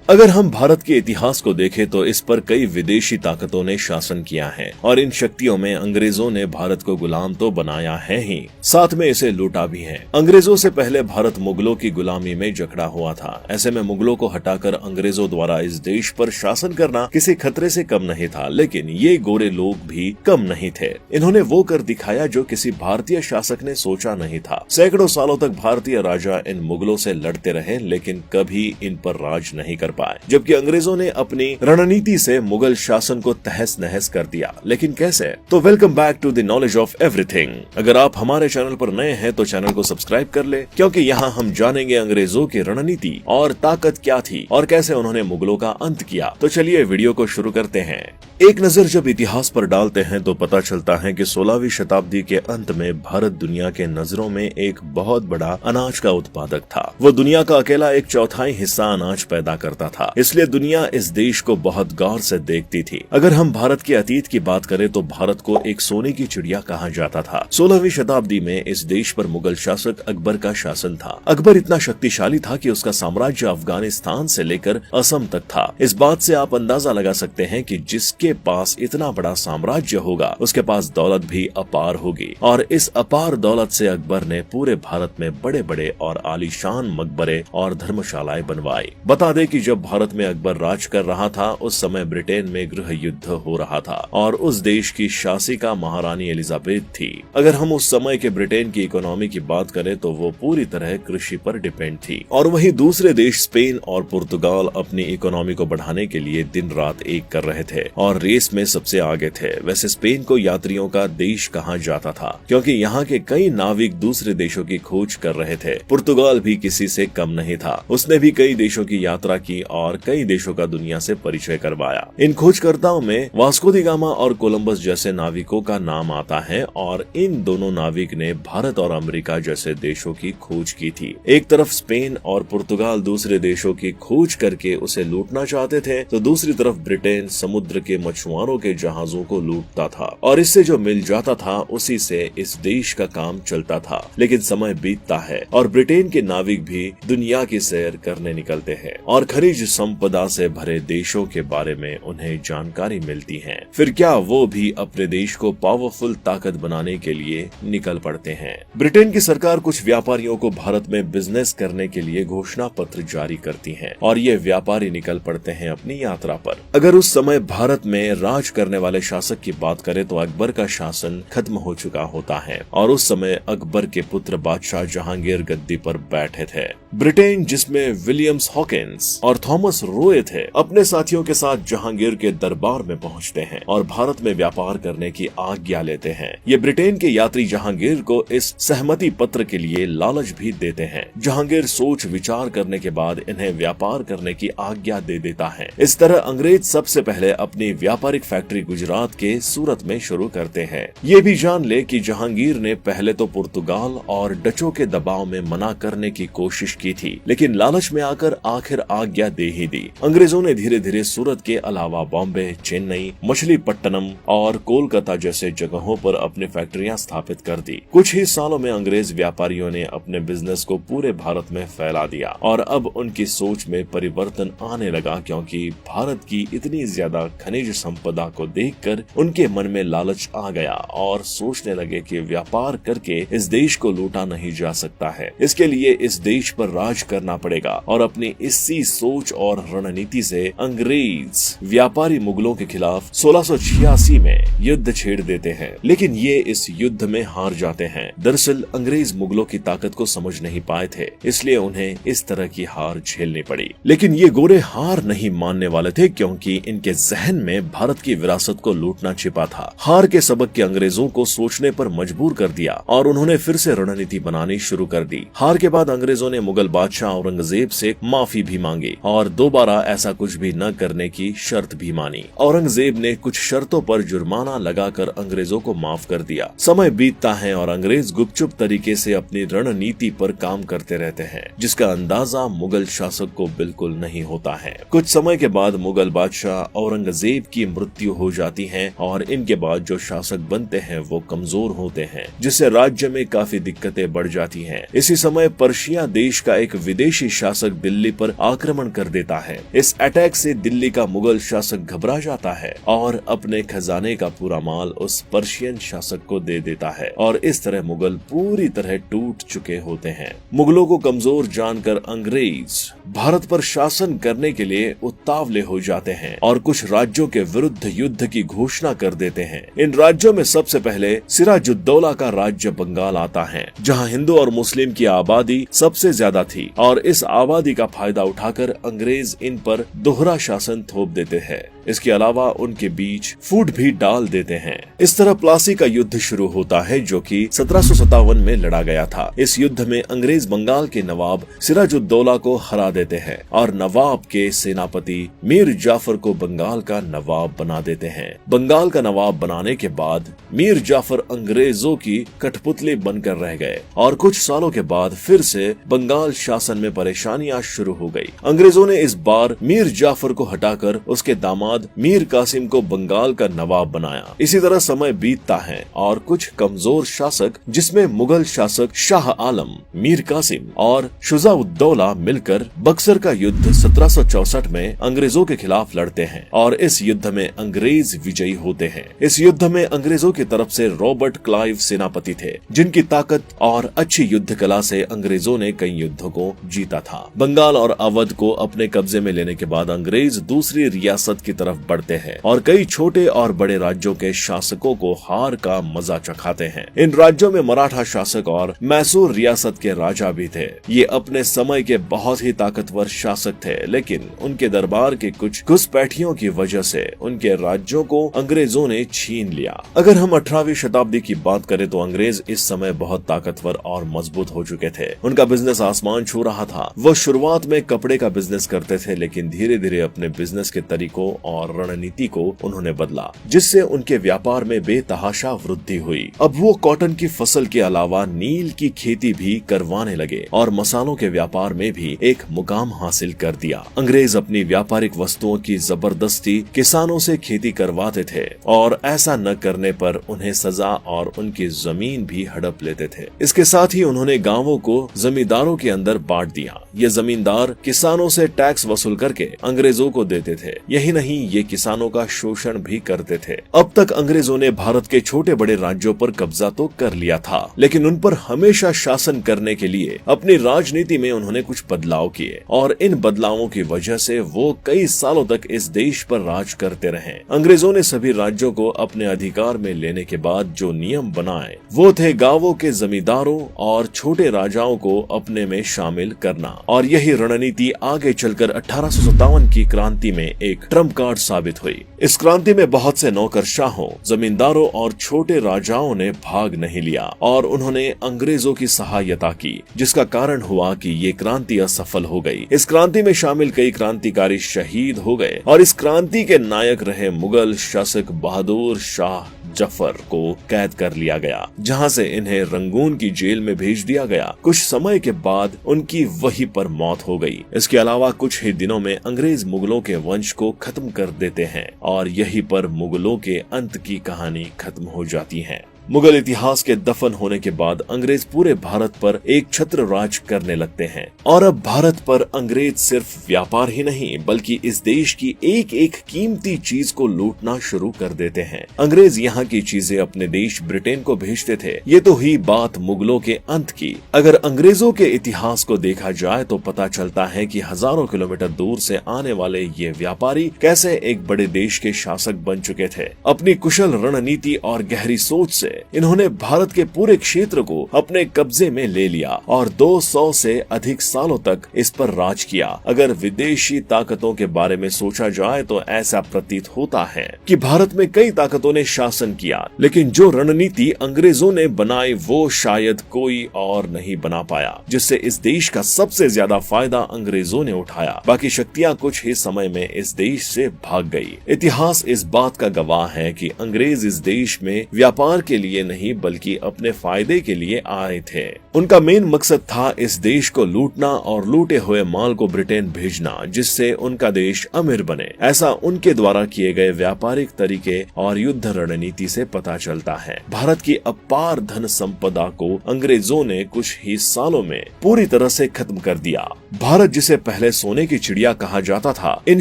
अगर हम भारत के इतिहास को देखें तो इस पर कई विदेशी ताकतों ने शासन किया है और इन शक्तियों में अंग्रेजों ने भारत को गुलाम तो बनाया है ही, साथ में इसे लूटा भी है। अंग्रेजों से पहले भारत मुगलों की गुलामी में जकड़ा हुआ था। ऐसे में मुगलों को हटाकर अंग्रेजों द्वारा इस देश पर शासन करना किसी खतरे से कम नहीं था, लेकिन ये गोरे लोग भी कम नहीं थे। इन्होंने वो कर दिखाया जो किसी भारतीय शासक ने सोचा नहीं था। सैकड़ों सालों तक भारतीय राजा इन मुगलों से लड़ते रहे, लेकिन कभी इन पर राज नहीं कर पाए, जबकि अंग्रेजों ने अपनी रणनीति से मुगल शासन को तहस नहस कर दिया। लेकिन कैसे? तो welcome back to the knowledge of everything. अगर आप हमारे चैनल पर नए हैं तो चैनल को सब्सक्राइब कर ले, क्योंकि यहाँ हम जानेंगे अंग्रेजों की रणनीति और ताकत क्या थी और कैसे उन्होंने मुगलों का अंत किया। तो चलिए वीडियो को शुरू करते हैं। एक नजर जब इतिहास पर डालते हैं तो पता चलता है कि 16वीं शताब्दी के अंत में भारत दुनिया के नजरों में एक बहुत बड़ा अनाज का उत्पादक था। वो दुनिया का अकेला 1/4 हिस्सा अनाज पैदा करता था, इसलिए दुनिया इस देश को बहुत गौर से देखती थी। अगर हम भारत के अतीत की बात करें तो भारत को एक सोने की चिड़िया कहा जाता था। 16वीं शताब्दी में इस देश पर मुगल शासक अकबर का शासन था। अकबर इतना शक्तिशाली था कि उसका साम्राज्य अफगानिस्तान से लेकर असम तक था। इस बात से आप अंदाजा लगा सकते हैं कि जिसके पास इतना बड़ा साम्राज्य होगा उसके पास दौलत भी अपार होगी, और इस अपार दौलत से अकबर ने पूरे भारत में बड़े बड़े और आलीशान मकबरे और धर्मशालाएं बनवाई। बता दें कि जब भारत में अकबर राज कर रहा था उस समय ब्रिटेन में गृह युद्ध हो रहा था और उस देश की शासिका महारानी एलिजाबेथ थी। अगर हम उस समय के ब्रिटेन की इकोनॉमी की बात करें तो वो पूरी तरह कृषि पर डिपेंड थी, और वहीं दूसरे देश स्पेन और पुर्तगाल अपनी इकोनॉमी को बढ़ाने के लिए दिन रात एक कर रहे थे और रेस में सबसे आगे थे। वैसे स्पेन को यात्रियों का देश कहा जाता था क्योंकि यहाँ के कई नाविक दूसरे देशों की खोज कर रहे थे। पुर्तगाल भी किसी से कम नहीं था, उसने भी कई देशों की यात्रा की और कई देशों का दुनिया से परिचय करवाया। इन खोजकर्ताओं में वास्को दी गामा और कोलंबस जैसे नाविकों का नाम आता है, और इन दोनों नाविक ने भारत और अमेरिका जैसे देशों की खोज की थी। एक तरफ स्पेन और पुर्तगाल दूसरे देशों की खोज करके उसे लूटना चाहते थे, तो दूसरी तरफ ब्रिटेन समुद्र के मछुआरों के जहाजों को लूटता था और इससे जो मिल जाता था उसी से इस देश का काम चलता था। लेकिन समय बीतता है और ब्रिटेन के नाविक भी दुनिया की सैर करने निकलते हैं और खनिज संपदा से भरे देशों के बारे में उन्हें जानकारी मिलती है। फिर क्या वो भी अपने देश को पावरफुल ताकत बनाने के लिए निकल पड़ते हैं। ब्रिटेन की सरकार कुछ व्यापारियों को भारत में बिजनेस करने के लिए घोषणा पत्र जारी करती है और ये व्यापारी निकल पड़ते हैं अपनी यात्रा पर। अगर उस समय भारत में राज करने वाले शासक की बात करें तो अकबर का शासन खत्म हो चुका होता है और उस समय अकबर के पुत्र बादशाह जहांगीर गद्दी पर बैठे थे। ब्रिटेन, जिसमें विलियम्स हॉकिंस और थॉमस रोए थे, अपने साथियों के साथ जहांगीर के दरबार में पहुंचते हैं और भारत में व्यापार करने की आज्ञा लेते हैं। ये ब्रिटेन के यात्री जहांगीर को इस सहमति पत्र के लिए लालच भी देते हैं। जहांगीर सोच विचार करने के बाद इन्हें व्यापार करने की आज्ञा दे देता है। इस तरह अंग्रेज सबसे पहले अपनी व्यापारिक फैक्ट्री गुजरात के सूरत में शुरू करते हैं। ये भी जान ले कि जहांगीर ने पहले तो पुर्तगाल और डचों के दबाव में मना करने की कोशिश की थी, लेकिन लालच में आकर आखिर आज्ञा दे ही दी। अंग्रेजों ने धीरे धीरे सूरत के अलावा बॉम्बे, चेन्नई, मछलीपट्टनम और कोलकाता जैसे जगहों पर अपनी फैक्ट्रियां स्थापित कर दी। कुछ ही सालों में अंग्रेज व्यापारियों ने अपने बिजनेस को पूरे भारत में फैला दिया और अब उनकी सोच में परिवर्तन आने लगा, क्योंकि भारत की इतनी ज्यादा खनिज संपदा को देखकर उनके मन में लालच आ गया और सोचने लगे कि व्यापार करके इस देश को लूटा नहीं जा सकता है। इसके लिए इस देश पर राज करना पड़ेगा और अपनी इसी सोच और रणनीति से अंग्रेज व्यापारी मुगलों के खिलाफ 1686 में युद्ध छेड़ देते हैं, लेकिन ये इस युद्ध में हार जाते हैं। दरअसल अंग्रेज मुगलों की ताकत को समझ नहीं पाए थे, इसलिए उन्हें इस तरह की हार झेलनी पड़ी। लेकिन ये गोरे हार नहीं मानने वाले थे, क्योंकि इनके जहन में भारत की विरासत को लूटना छिपा था। हार के सबक के अंग्रेजों को सोचने पर मजबूर कर दिया और उन्होंने फिर से रणनीति बनानी शुरू कर दी। हार के बाद अंग्रेजों ने मुगल बादशाह औरंगजेब से माफी भी मांगी और दोबारा ऐसा कुछ भी न करने की शर्त भी मानी। औरंगजेब ने कुछ शर्तों पर जुर्माना लगाकर अंग्रेजों को माफ कर दिया। समय बीतता है और अंग्रेज गुपचुप तरीके से अपनी रणनीति पर काम करते रहते हैं, जिसका अंदाजा मुगल शासक को बिल्कुल नहीं होता है। कुछ समय के बाद मुगल बादशाह औरंगजेब की मृत्यु हो जाती है और इनके बाद जो शासक बनते हैं वो कमजोर होते हैं, जिससे राज्य में काफी दिक्कतें बढ़ जाती हैं। इसी समय पर्शिया देश का एक विदेशी शासक दिल्ली पर आक्रमण कर देता है। इस अटैक से दिल्ली का मुगल शासक घबरा जाता है और अपने खजाने का पूरा माल उस पर्शियन शासक को दे देता है और इस तरह मुगल पूरी तरह टूट चुके होते हैं। मुगलों को कमजोर जानकर अंग्रेज भारत पर शासन करने के लिए उतावले हो जाते हैं और कुछ राज्यों के विरुद्ध युद्ध की घोषणा कर देते हैं। इन राज्यों में सबसे पहले सिराजुद्दौला का राज्य बंगाल आता है, जहां हिंदू और मुस्लिम की आबादी सबसे ज्यादा थी और इस आबादी का फायदा उठाकर अंग्रेज इन पर दोहरा शासन थोप देते हैं। इसके अलावा उनके बीच फूट भी डाल देते हैं। इस तरह प्लासी का युद्ध शुरू होता है, जो कि 1757 में लड़ा गया था। इस युद्ध में अंग्रेज बंगाल के नवाब सिराजुद्दौला को हरा देते हैं और नवाब के सेनापति मीर जाफर को बंगाल का नवाब बना देते हैं। बंगाल का नवाब बनाने के बाद मीर जाफर अंग्रेजों की कठपुतली बनकर रह गए और कुछ सालों के बाद फिर से बंगाल शासन में परेशानियां शुरू हो गई। अंग्रेजों ने इस बार मीर जाफर को हटाकर उसके दामाद मीर कासिम को बंगाल का नवाब बनाया। इसी तरह समय बीतता है और कुछ कमजोर शासक, जिसमें मुगल शासक शाह आलम, मीर कासिम और शुजाउद्दौला मिलकर बक्सर का युद्ध 1764 में अंग्रेजों के खिलाफ लड़ते हैं और इस युद्ध में अंग्रेज विजयी होते हैं। इस युद्ध में अंग्रेजों की तरफ से रॉबर्ट क्लाइव सेनापति थे, जिनकी ताकत और अच्छी युद्ध कला से अंग्रेजों ने कई युद्धों को जीता था। बंगाल और अवध को अपने कब्जे में लेने के बाद अंग्रेज दूसरी रियासत की तरफ बढ़ते हैं और कई छोटे और बड़े राज्यों के शासकों को हार का मजा चखाते हैं। इन राज्यों में मराठा शासक और मैसूर रियासत के राजा भी थे। ये अपने समय के बहुत ही ताकतवर शासक थे, लेकिन उनके दरबार के कुछ घुसपैठियों की वजह से उनके राज्यों को अंग्रेजों ने छीन लिया। अगर हम 18वीं शताब्दी की बात करें तो अंग्रेज इस समय बहुत ताकतवर और मजबूत हो चुके थे। उनका बिजनेस आसमान छू रहा था। वो शुरुआत में कपड़े का बिजनेस करते थे, लेकिन धीरे धीरे अपने बिजनेस के तरीकों और रणनीति को उन्होंने बदला, जिससे उनके व्यापार में बेतहाशा वृद्धि हुई। अब वो कॉटन की फसल के अलावा नील की खेती भी करवाने लगे और मसालों के व्यापार में भी एक मुकाम हासिल कर दिया। अंग्रेज अपनी व्यापारिक वस्तुओं की जबरदस्ती किसानों से खेती करवाते थे और ऐसा न करने पर उन्हें सजा और उनकी जमीन भी हड़प लेते थे। इसके साथ ही उन्होंने गांवों को जमींदारों के अंदर बांट दिया। ये जमींदार किसानों से टैक्स वसूल करके अंग्रेजों को देते थे। यही नहीं, ये किसानों का शोषण भी करते थे। अब तक अंग्रेजों ने भारत के छोटे बड़े राज्यों पर कब्जा तो कर लिया था, लेकिन उन पर हमेशा शासन करने के लिए अपनी राजनीति में उन्होंने कुछ बदलाव किए और इन बदलावों की वजह से वो कई सालों तक इस देश पर राज करते रहे। अंग्रेजों ने सभी राज्यों को अपने अधिकार में लेने के बाद जो नियम बनाए वो थे गांवों के जमींदारों और छोटे राजाओं को अपने में शामिल करना, और यही रणनीति आगे चलकर 1857 की क्रांति में एक ट्रम्प कार्ड साबित हुई। इस क्रांति में बहुत से नौकरशाहों, जमींदारों और छोटे राजाओं ने भाग नहीं लिया और उन्होंने अंग्रेजों की सहायता की, जिसका कारण हुआ कि ये क्रांति असफल हो गई। इस क्रांति में शामिल कई क्रांतिकारी शहीद हो गए और इस क्रांति के नायक रहे मुगल शासक बहादुर शाह जफर को कैद कर लिया गया, जहां से इन्हें रंगून की जेल में भेज दिया गया। कुछ समय के बाद उनकी वहीं पर मौत हो गई। इसके अलावा कुछ ही दिनों में अंग्रेज मुगलों के वंश को खत्म कर देते हैं और यहीं पर मुगलों के अंत की कहानी खत्म हो जाती है। मुगल इतिहास के दफन होने के बाद अंग्रेज पूरे भारत पर एक छत्र राज करने लगते हैं और अब भारत पर अंग्रेज सिर्फ व्यापार ही नहीं बल्कि इस देश की एक एक कीमती चीज को लूटना शुरू कर देते हैं। अंग्रेज यहाँ की चीजें अपने देश ब्रिटेन को भेजते थे। ये तो हुई बात मुगलों के अंत की। अगर अंग्रेजों के इतिहास को देखा जाए तो पता चलता है कि हजारों किलोमीटर दूर से आने वाले ये व्यापारी कैसे एक बड़े देश के शासक बन चुके थे। अपनी कुशल रणनीति और गहरी सोच से इन्होंने भारत के पूरे क्षेत्र को अपने कब्जे में ले लिया और 200 से अधिक सालों तक इस पर राज किया। अगर विदेशी ताकतों के बारे में सोचा जाए तो ऐसा प्रतीत होता है कि भारत में कई ताकतों ने शासन किया, लेकिन जो रणनीति अंग्रेजों ने बनाई वो शायद कोई और नहीं बना पाया, जिससे इस देश का सबसे ज्यादा फायदा अंग्रेजों ने उठाया। बाकी शक्तियां कुछ ही समय में इस देश से भाग गई। इतिहास इस बात का गवाह है कि अंग्रेज इस देश में व्यापार के लिए लिए नहीं बल्कि अपने फायदे के लिए आए थे। उनका मेन मकसद था इस देश को लूटना और लूटे हुए माल को ब्रिटेन भेजना, जिससे उनका देश अमीर बने। ऐसा उनके द्वारा किए गए व्यापारिक तरीके और युद्ध रणनीति से पता चलता है। भारत की अपार धन संपदा को अंग्रेजों ने कुछ ही सालों में पूरी तरह से खत्म कर दिया। भारत जिसे पहले सोने की चिड़िया कहा जाता था, इन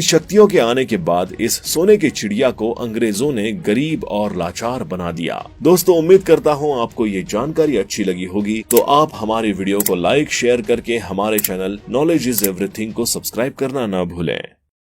शक्तियों के आने के बाद इस सोने की चिड़िया को अंग्रेजों ने गरीब और लाचार बना दिया। दोस्तों, उम्मीद करता हूँ आपको ये जानकारी अच्छी लगी होगी, तो आप हमारी वीडियो को लाइक शेयर करके हमारे चैनल नॉलेज इज एवरीथिंग को सब्सक्राइब करना न भूलें।